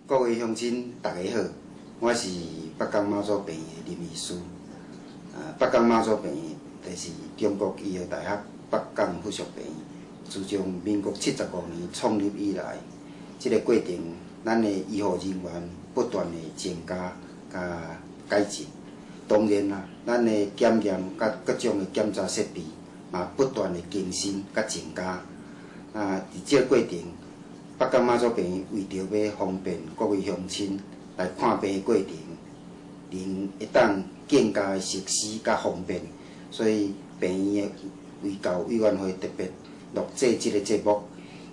各位乡亲，大家好，我是北港妈祖病院的林医师。北港妈祖病院就是中国医药大学北港附设病院。自从民国75年创立以来，这个过程，咱的医护人员不断的增加、甲改进。当然啦，咱的检验甲各种的检查设备嘛不断的更新甲增加。伫这个过程，北港妈祖病院为着要方便各位乡亲来看病的过程，能会当更加的熟悉甲方便，所以病院的卫教委员会特别录制这个节目，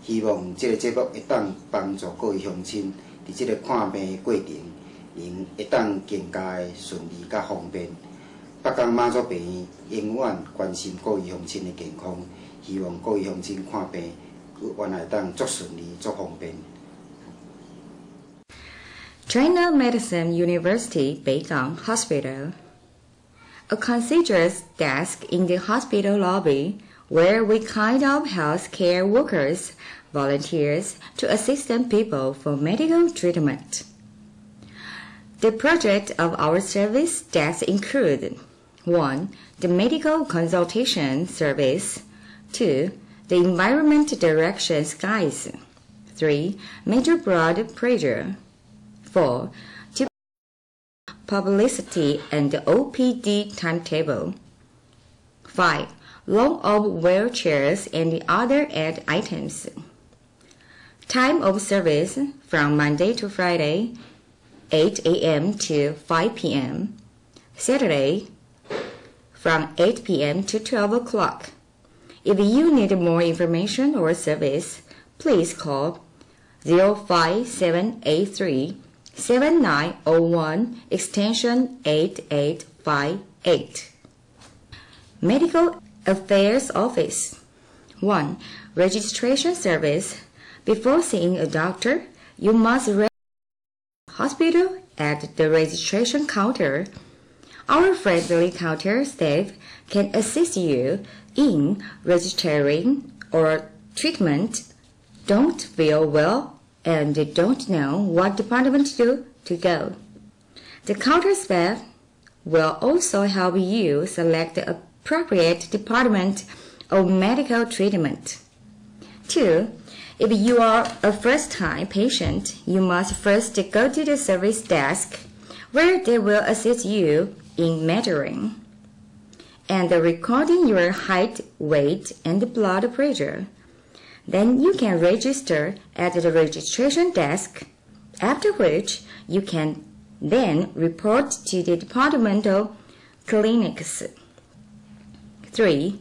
希望这个节目会当帮助各位乡亲伫这个看病的过程，能会当更加的顺利甲方便。北港妈祖病院永远关心各位乡亲的健康，希望各位乡亲看病。China Medicine University Begang Hospital. A concierge desk in the hospital lobby where we kind of healthcare workers, volunteers to assist people for medical treatment. The project of our service desks include 1. The medical consultation service, 2. The environment directions guides. 3. Major blood pressure. 4. Publicity and OPD timetable. 5. Loan of wheelchairs and other aid items. Time of service from Monday to Friday, 8 a.m. to 5 p.m. Saturday, from 8 p.m. to 12 o'clock. If you need more information or service, please call 05783 7901 extension 8858. Medical Affairs Office. 1. Registration service. Before seeing a doctor, you must register at the hospital at the registration counter. Our friendly counter staff can assist you in registering or treatment, don't feel well, and don't know what department to go. The counter staff will also help you select the appropriate department of medical treatment. 2. If you are a first-time patient, you must first go to the service desk, where they will assist you in measuring and recording your height, weight, and blood pressure. Then you can register at the registration desk, after which you can then report to the departmental clinics. 3.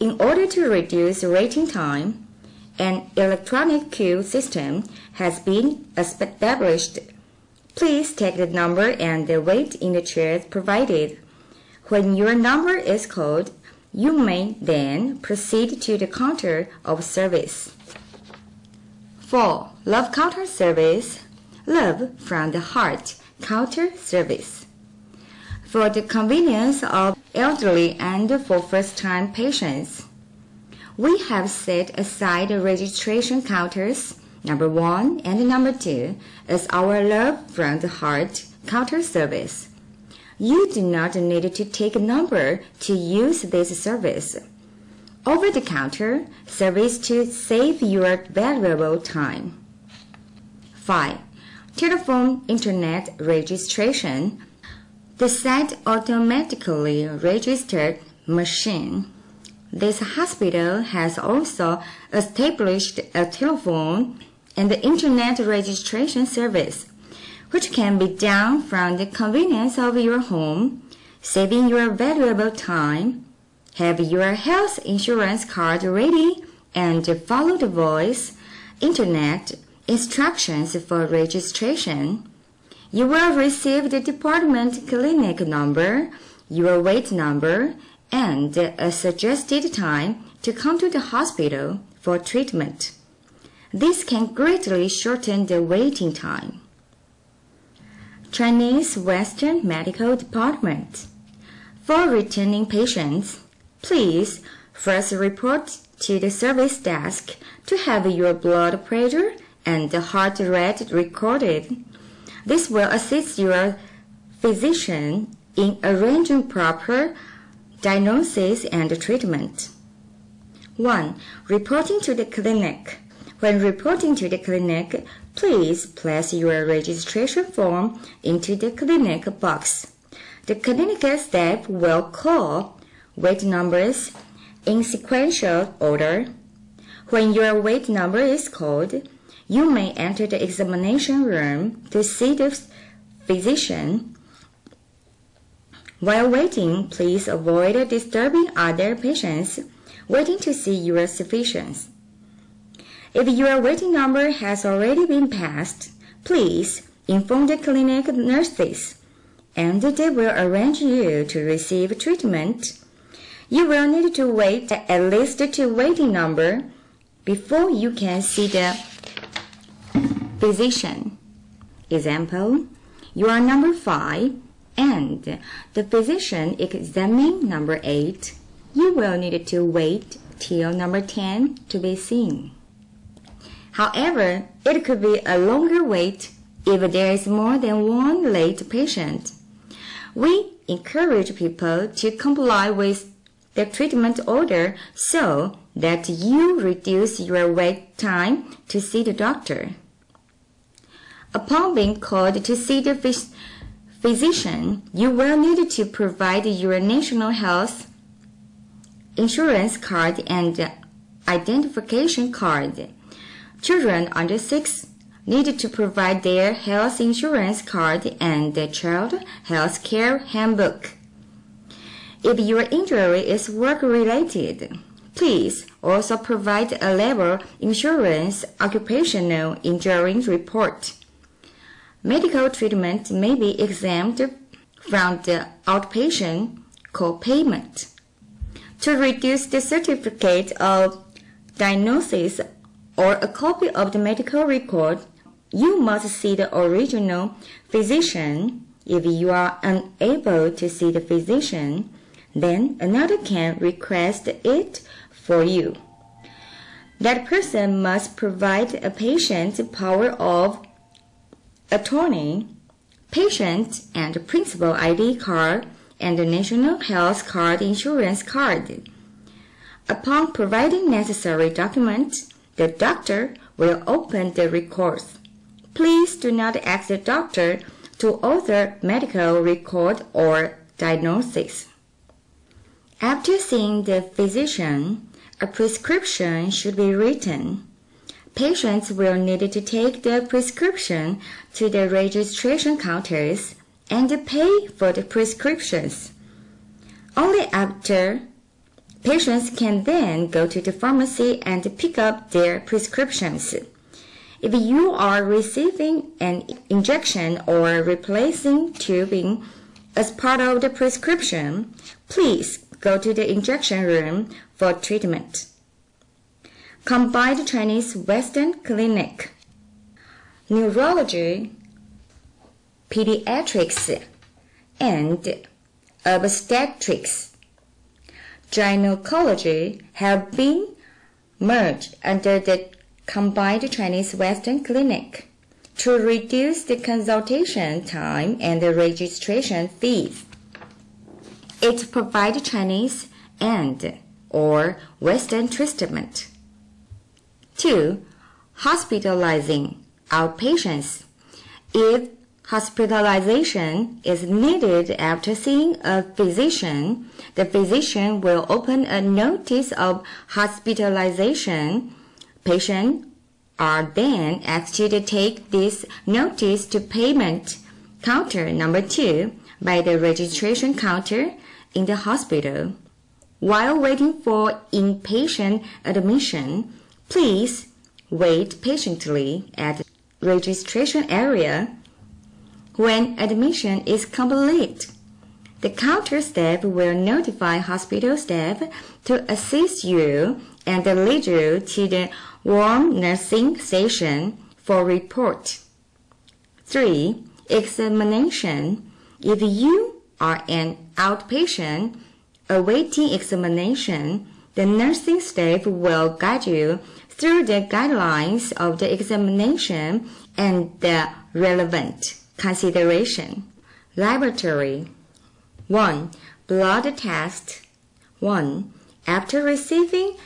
In order to reduce waiting time, an electronic queue system has been established. Please take the number and wait in the chairs provided. When your number is called, you may then proceed to the counter of service. 4. Love Counter Service. Love from the Heart Counter Service. For the convenience of elderly and for first-time patients, we have set aside registration counters number 1 and number 2 as our Love from the Heart counter service. You do not need to take a number to use this service. Over-the-counter service to save your valuable time. 5. Telephone Internet Registration. The site automatically registered machine. This hospital has also established a telephone and the Internet registration service, which can be done from the convenience of your home, saving your valuable time. Have your health insurance card ready and follow the voice, Internet instructions for registration. You will receive the department clinic number, your wait number, and a suggested time to come to the hospital for treatment. This can greatly shorten the waiting time. Chinese Western Medical Department. For returning patients, please first report to the service desk to have your blood pressure and the heart rate recorded. This will assist your physician in arranging proper diagnosis and treatment. 1. Reporting to the clinic. When reporting to the clinic, please place your registration form into the clinic box. The clinical staff will call wait numbers in sequential order. When your wait number is called, you may enter the examination room to see the physician. While waiting, please avoid disturbing other patients waiting to see your physician. If your waiting number has already been passed, please inform the clinic nurses, and they will arrange you to receive treatment. You will need to wait at least 2 waiting numbers before you can see the physician. Example, you are number 5 and the physician examining number 8. You will need to wait till number 10 to be seen. However, it could be a longer wait if there is more than one late patient. We encourage people to comply with the treatment order so that you reduce your wait time to see the doctor. Upon being called to see the physician, you will need to provide your national health insurance card and identification card. Children under 6 need to provide their health insurance card and the child health care handbook. If your injury is work-related, please also provide a labor insurance occupational injury report. Medical treatment may be exempt from the outpatient co-payment. To reduce the certificate of diagnosis or a copy of the medical record, you must see the original physician. If you are unable to see the physician, then another can request it for you. That person must provide a patient's power of attorney, patient and principal ID card, and the national health card insurance card. Upon providing necessary documents, the doctor will open the records. Please do not ask the doctor to author medical record or diagnosis. After seeing the physician, a prescription should be written. Patients will need to take the prescription to the registration counters and pay for the prescriptions. Only after, patients can then go to the pharmacy and pick up their prescriptions. If you are receiving an injection or replacing tubing as part of the prescription, please go to the injection room for treatment. Combined Chinese Western Clinic, Neurology, Pediatrics, and Obstetrics, Gynecology have been merged under the Combined Chinese Western Clinic to reduce the consultation time and the registration fees. It provides Chinese and or Western treatment. 2. Hospitalizing outpatients. If hospitalization is needed after seeing a physician, the physician will open a notice of hospitalization. Patients are then asked to take this notice to payment counter number 2 by the registration counter in the hospital. While waiting for inpatient admission, please wait patiently at the registration area. When admission is complete, the counter staff will notify hospital staff to assist you and lead you to the warm nursing station for report. 3. Examination. If you are an outpatient awaiting examination, the nursing staff will guide you through the guidelines of the examination and the relevant consideration. Laboratory. 1. Blood test. 1. After receiving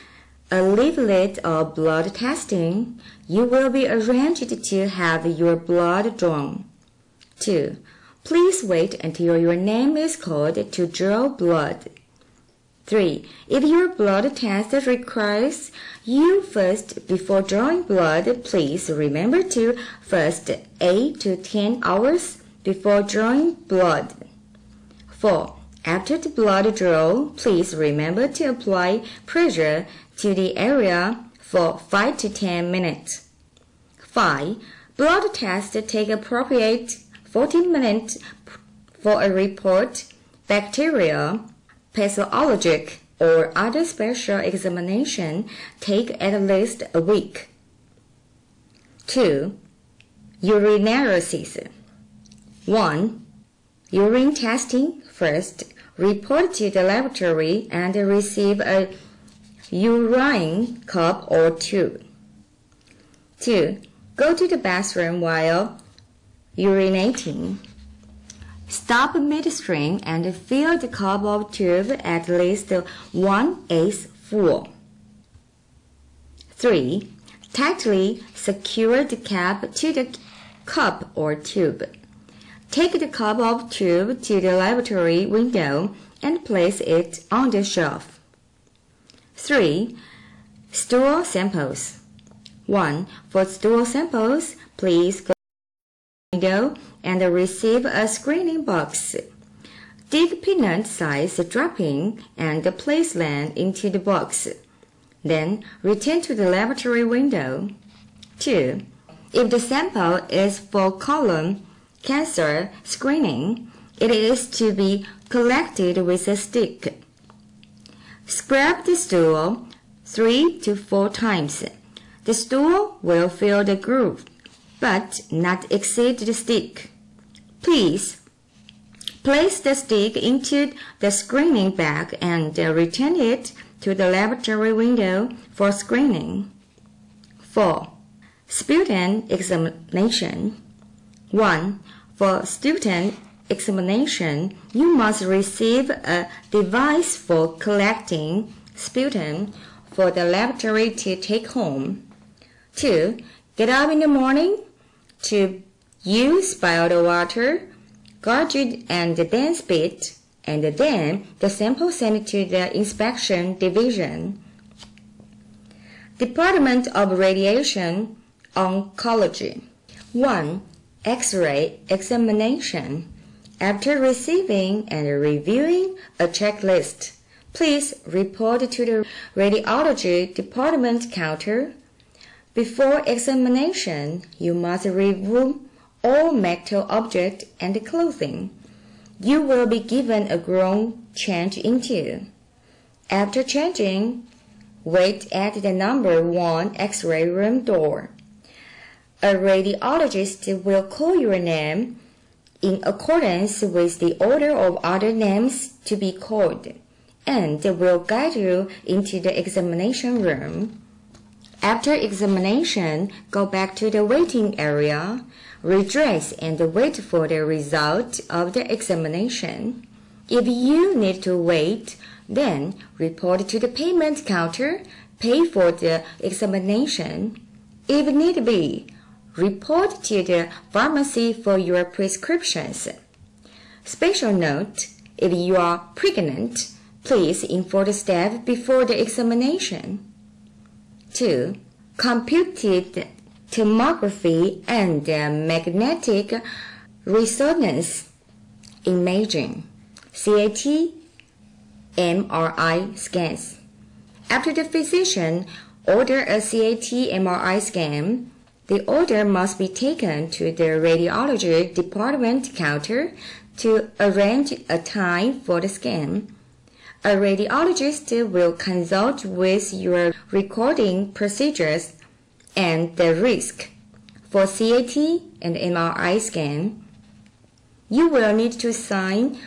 a leaflet of blood testing, you will be arranged to have your blood drawn. 2. Please wait until your name is called to draw blood. 3. If your blood test requires you first before drawing blood, please remember to fast 8 to 10 hours before drawing blood. 4. After the blood draw, please remember to apply pressure to the area for 5 to 10 minutes. 5. Blood tests take appropriate 14 minutes for a report. Bacteria, pathologic, or other special examination take at least a week. 2. Urinalysis. 1. Urine testing. First, report to the laboratory and receive a urine cup or tube. 2. Go to the bathroom while urinating. Stop midstream and fill the cup or tube at least 1/8 full. 3. Tightly secure the cap to the cup or tube. Take the cup or tube to the laboratory window and place it on the shelf. 3. Stool samples. 1. For stool samples, please go to the window and receive a screening box. Dig peanut-sized dropping and place them into the box. Then return to the laboratory window. 2. If the sample is for colon cancer screening, it is to be collected with a stick. Scrub the stool 3 to 4 times. The stool will fill the groove, but not exceed the stick. Please place the stick into the screening bag and return it to the laboratory window for screening. 4. Sputum examination. 1. For sputum examination, you must receive a device for collecting sputum for the laboratory to take home. 2. Get up in the morning to use bottled water, gauge it and then spit, and then the sample sent to the inspection division. Department of Radiation Oncology. 1. X-ray examination. After receiving and reviewing a checklist, please report to the radiology department counter. Before examination, you must remove all metal objects and clothing. You will be given a gown change into. After changing, wait at the number 1 X-ray room door. A radiologist will call your name in accordance with the order of other names to be called, and will guide you into the examination room. After examination, go back to the waiting area, redress and wait for the result of the examination. If you need to wait, then report to the payment counter, pay for the examination. If need be, report to the pharmacy for your prescriptions. Special note, if you are pregnant, please inform the staff before the examination. 2. Computed tomography and magnetic resonance imaging, CAT, MRI scans. After the physician orders a CAT MRI scan, the order must be taken to the radiology department counter to arrange a time for the scan. A radiologist will consult with your recording procedures and the risk. For CAT and MRI scan, you will need to sign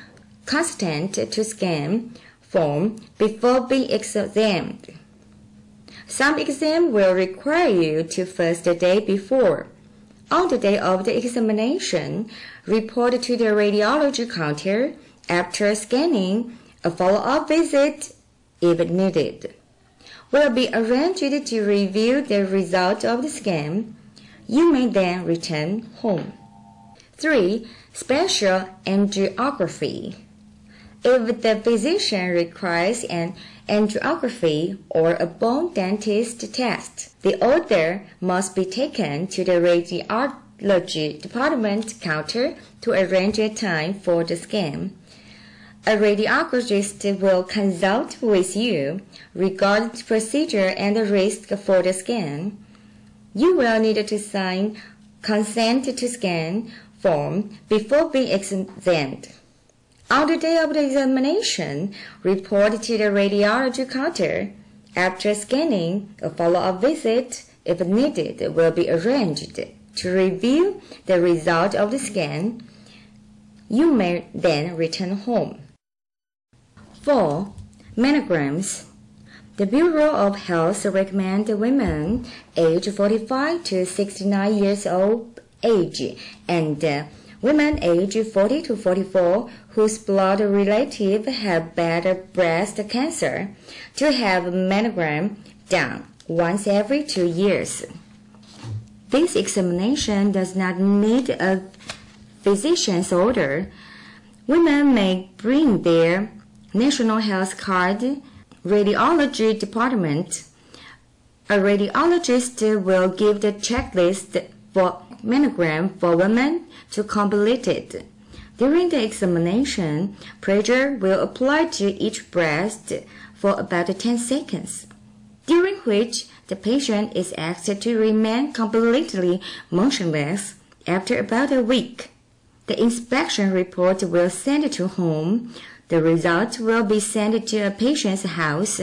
consent to scan form before being examined. Some exams will require you to first the day before. On the day of the examination, report to the radiology counter. After scanning, a follow-up visit, if needed, will be arranged to review the result of the scan. You may then return home. 3. Special angiography. If the physician requires an angiography or a bone dentist test, the order must be taken to the radiology department counter to arrange a time for the scan. A radiologist will consult with you regarding the procedure and the risk for the scan. You will need to sign consent to scan form before being examined. On the day of the examination, report to the radiology counter. After scanning, a follow-up visit, if needed, will be arranged to review the result of the scan. You may then return home. 4. Mammograms. The Bureau of Health recommends women aged 45 to 69 years old age and women aged 40 to 44 whose blood relatives have bad breast cancer to have a mammogram done once every 2 years. This examination does not need a physician's order. Women may bring their National Health Card, Radiology Department. A radiologist will give the checklist for mammogram for women to complete it. During the examination, pressure will apply to each breast for about 10 seconds, during which the patient is asked to remain completely motionless. After about a week, the inspection report will send to home. The result will be sent to a patient's house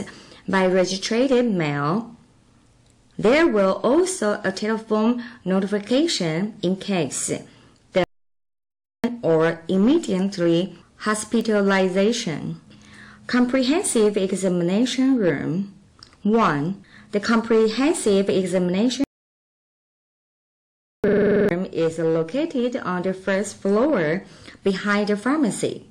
by registered mail. There will also a telephone notification in case the or immediately hospitalization. Comprehensive examination room. 1. The comprehensive examination room is located on the first floor behind the pharmacy.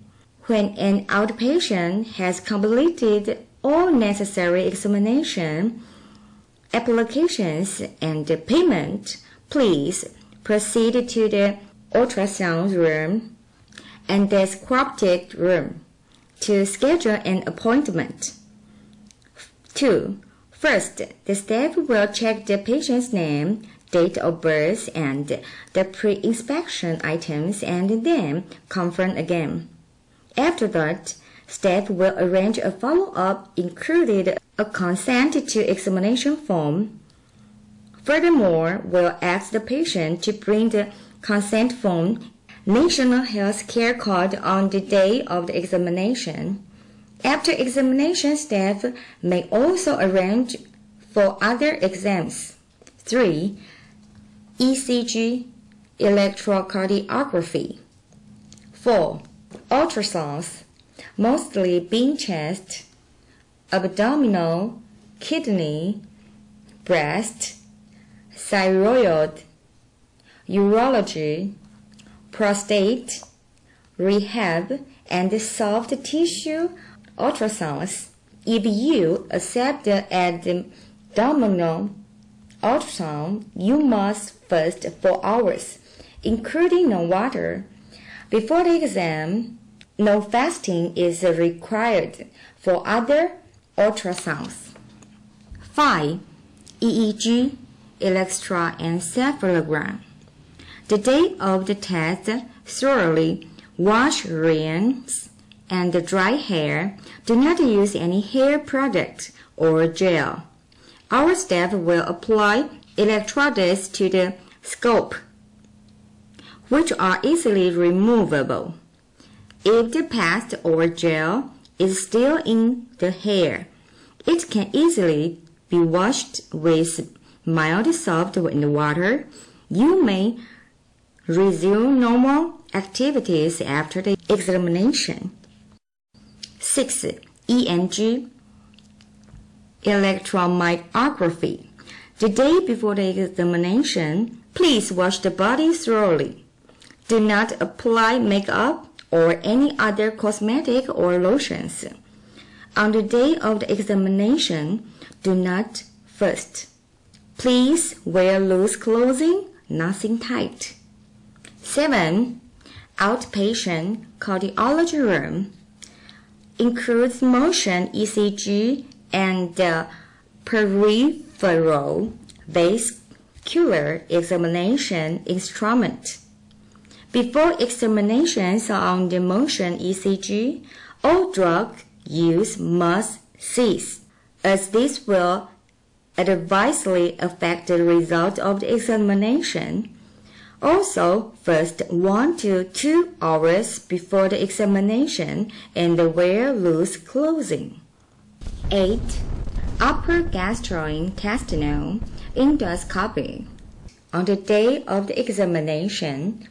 When an outpatient has completed all necessary examination, applications, and payment, please proceed to the ultrasound room and endoscopic room to schedule an appointment. 2. First, the staff will check the patient's name, date of birth, and the pre-inspection items and then confirm again. After that, staff will arrange a follow-up, including a consent to examination form. Furthermore, we'll ask the patient to bring the consent form, National Health Care Card on the day of the examination. After examination, staff may also arrange for other exams. 3. ECG, electrocardiography. 4. Ultrasounds, mostly being chest, abdominal, kidney, breast, thyroid, urology, prostate, rehab, and soft tissue ultrasounds. If you accept the abdominal ultrasound, you must fast 4 hours, including no water. Before the exam, no fasting is required for other ultrasounds. 5. EEG, electroencephalogram. The day of the test, thoroughly wash, rinse, and dry hair. Do not use any hair product or gel. Our staff will apply electrodes to the scalp, which are easily removable. If the paste or gel is still in the hair, it can easily be washed with mild soap and water. You may resume normal activities after the examination. 6. EMG, electromyography. The day before the examination, please wash the body thoroughly. Do not apply makeup or any other cosmetic or lotions. On the day of the examination, do not first. Please wear loose clothing, nothing tight. 7. Outpatient cardiology room includes motion ECG and peripheral vascular examination instrument. Before examinations on the motion ECG, all drug use must cease, as this will adversely affect the result of the examination. Also, first 1 to 2 hours before the examination and wear loose clothing. 8. Upper gastrointestinal endoscopy. On the day of the examination,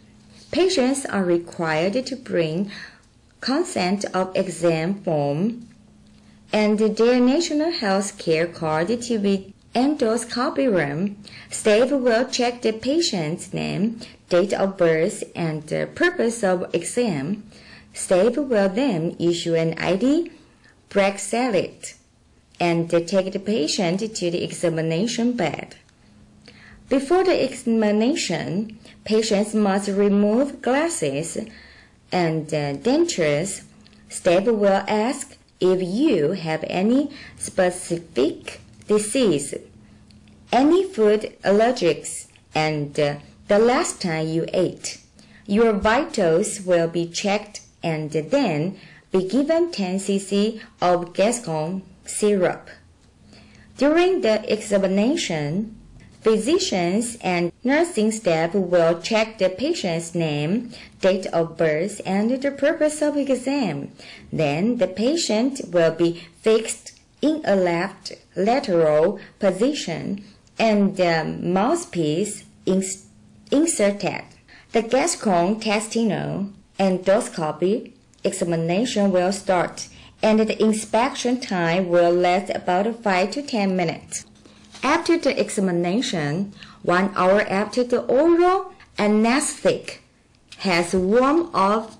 patients are required to bring consent of exam form and their national health care card to the endoscopy room. Staff will check the patient's name, date of birth, and the purpose of exam. Staff will then issue an ID bracelet and take the patient to the examination bed. Before the examination, patients must remove glasses and dentures. Staff will ask if you have any specific disease, any food allergies, and the last time you ate. Your vitals will be checked and then be given 10 cc of Gascon syrup. During the examination, physicians and nursing staff will check the patient's name, date of birth, and the purpose of exam. Then the patient will be fixed in a left lateral position and the mouthpiece inserted. The gastrointestinal endoscopy examination will start, and the inspection time will last about 5 to 10 minutes. After the examination, 1 hour after the oral anesthetic has worn off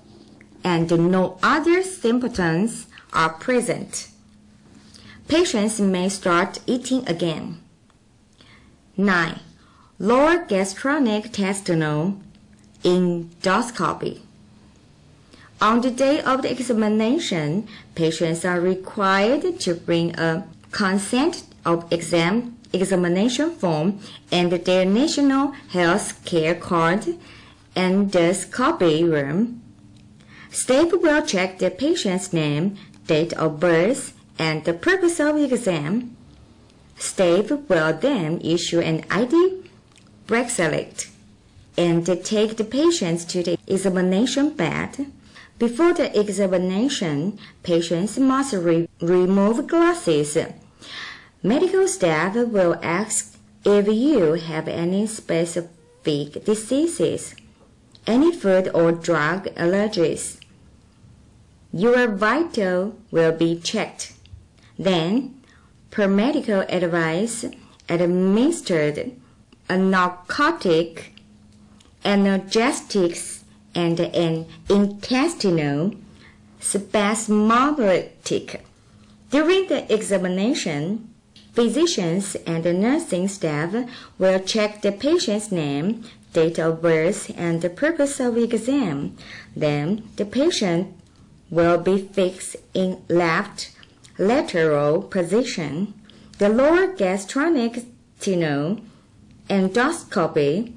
and no other symptoms are present, patients may start eating again. 9. Lower gastrointestinal endoscopy. On the day of the examination, patients are required to bring a consent of examination form and their national health care card and endoscopy room. Staff will check the patient's name, date of birth, and the purpose of the exam. Staff will then issue an ID bracelet and take the patients to the examination bed. Before the examination, patients must remove glasses. Medical staff will ask if you have any specific diseases, any food or drug allergies. Your vital will be checked. Then, per medical advice, administered a narcotic, analgesics, and an intestinal spasmodic. During the examination, physicians and nursing staff will check the patient's name, date of birth, and the purpose of the exam. Then the patient will be fixed in left lateral position. The lower gastrointestinal endoscopy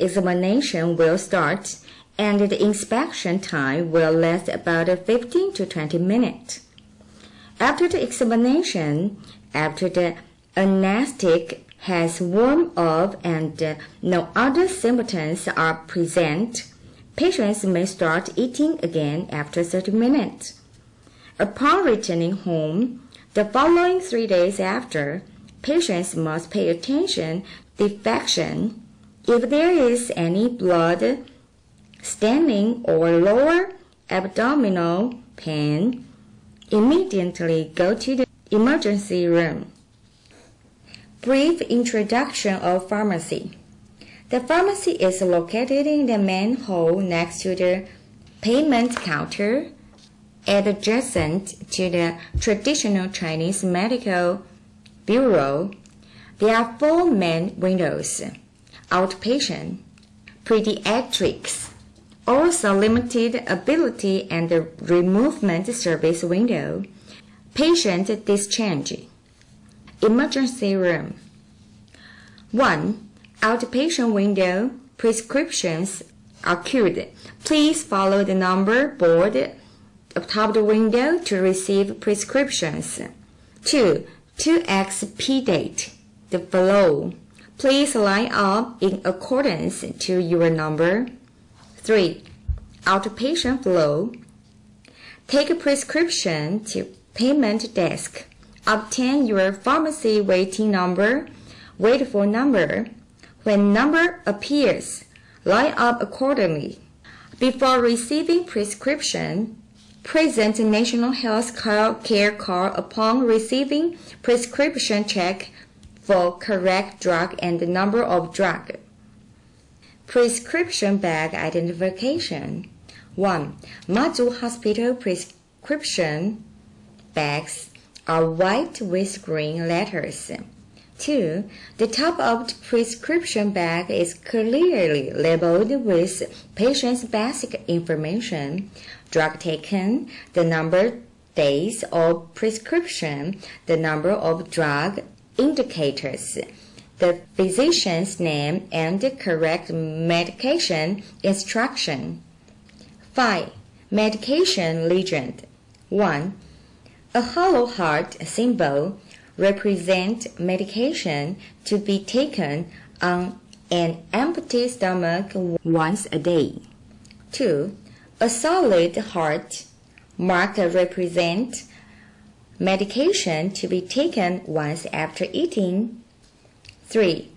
examination will start, and the inspection time will last about 15 to 20 minutes. After the examination, after the anesthetic has worn off and no other symptoms are present, patients may start eating again after 30 minutes. Upon returning home, the following 3 days after, patients must pay attention to defecation. If there is any blood, standing or lower abdominal pain, immediately go to the Emergency room. Brief introduction of pharmacy. The pharmacy is located in the main hall next to the payment counter and adjacent to the traditional Chinese medical bureau. There are 4 main windows: outpatient, pediatrics, also limited ability and removement service window, patient discharge. Emergency room. 1. Outpatient window. Prescriptions are queued. Please follow the number board atop the window to receive prescriptions. 2. To expedite the flow, please line up in accordance to your number. 3. Outpatient flow. Take a prescription to payment desk. Obtain your pharmacy waiting number. Wait for number. When number appears, line up accordingly. Before receiving prescription, present National Health Care card upon receiving prescription check for correct drug and the number of drug. Prescription bag identification. 1. Mazu Hospital prescription bags are white with green letters. 2. The top of the prescription bag is clearly labeled with patient's basic information: drug taken, the number days of prescription, the number of drug indicators, the physician's name, and the correct medication instruction. 5. Medication legend. 1. A hollow heart symbol represents medication to be taken on an empty stomach once a day. 2. A solid heart mark represents medication to be taken once after eating. 3.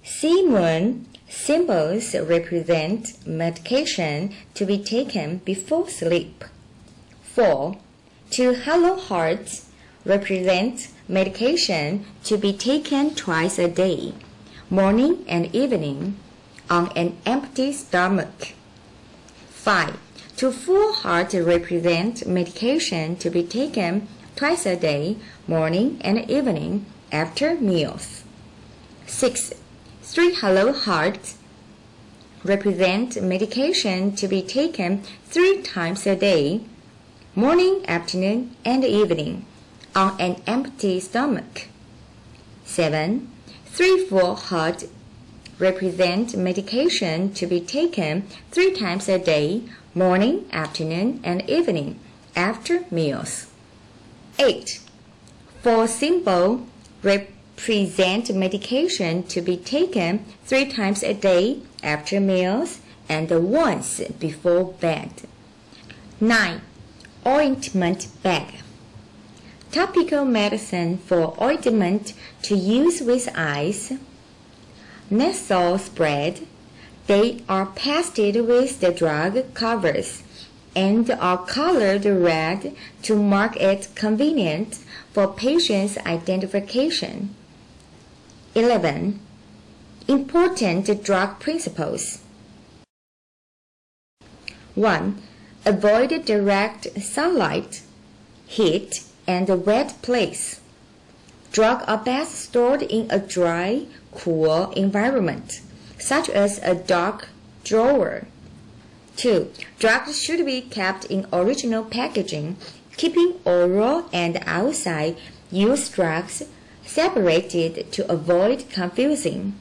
Sea-moon symbols represent medication to be taken before sleep. 4. 2 hollow hearts represent medication to be taken twice a day, morning and evening, on an empty stomach. 5. 2 full hearts represent medication to be taken twice a day, morning and evening, after meals. 6. 3 hollow hearts represent medication to be taken 3 times a day, morning, afternoon, and evening, on an empty stomach. 7. 3 full hearts represent medication to be taken 3 times a day, morning, afternoon, and evening, after meals. 8. 4 symbols represent medication to be taken 3 times a day, after meals, and once before bed. 9. Ointment bag. Topical medicine for ointment to use with ice. Nasal spread. They are pasted with the drug covers and are colored red to mark it convenient for patient's identification. 11. Important drug principles. 1. Avoid direct sunlight, heat, and a wet place. Drugs are best stored in a dry, cool environment, such as a dark drawer. 2. Drugs should be kept in original packaging, keeping oral and outside use drugs separated to avoid confusing.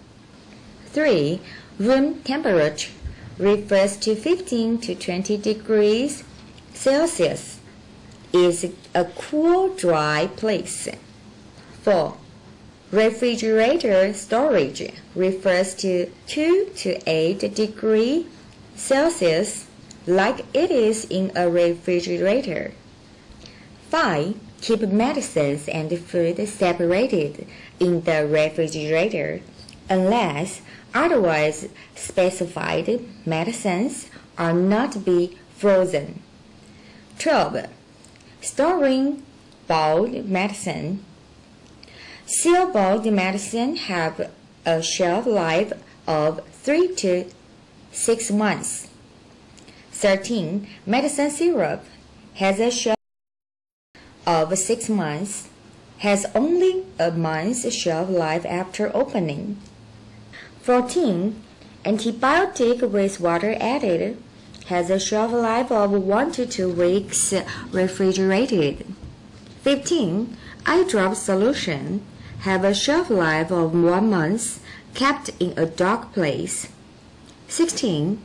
3. Room temperature refers to 15 to 20 degrees Celsius. Is a cool, dry place. 4. Refrigerator storage refers to 2 to 8 degrees Celsius, like it is in a refrigerator. 5. Keep medicines and food separated in the refrigerator, unless otherwise specified. Medicines are not to be frozen. 12. Storing sealed medicine. Sealed medicine have a shelf life of 3 to 6 months. 13. Medicine syrup has a shelf of 6 months, has only a month's shelf life after opening. 14. Antibiotic with water added has a shelf life of 1 to 2 weeks refrigerated. 15. Eye drop solution have a shelf life of 1 month kept in a dark place. 16.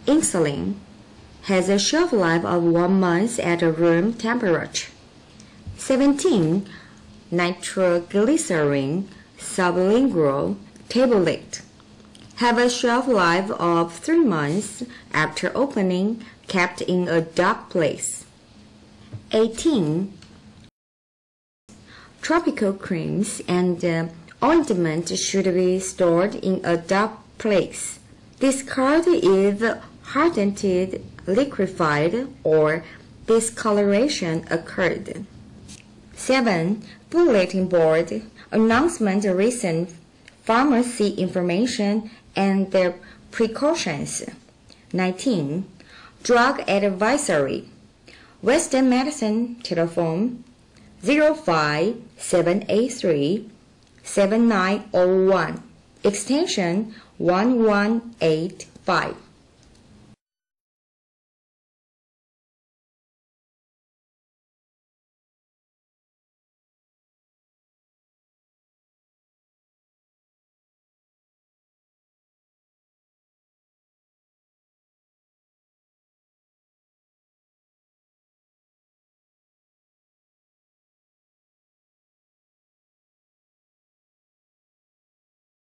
Insulin has a shelf life of 1 month at room temperature. 17. Nitroglycerin sublingual tablet have a shelf life of 3 months after opening, kept in a dark place. 18. Tropical creams and ointment should be stored in a dark place. Discard if hardened, liquefied, or discoloration occurred. 7. Bulletin board announcement recent pharmacy information and their precautions. 19. Drug advisory. Western medicine telephone 05783-7901 extension 1185.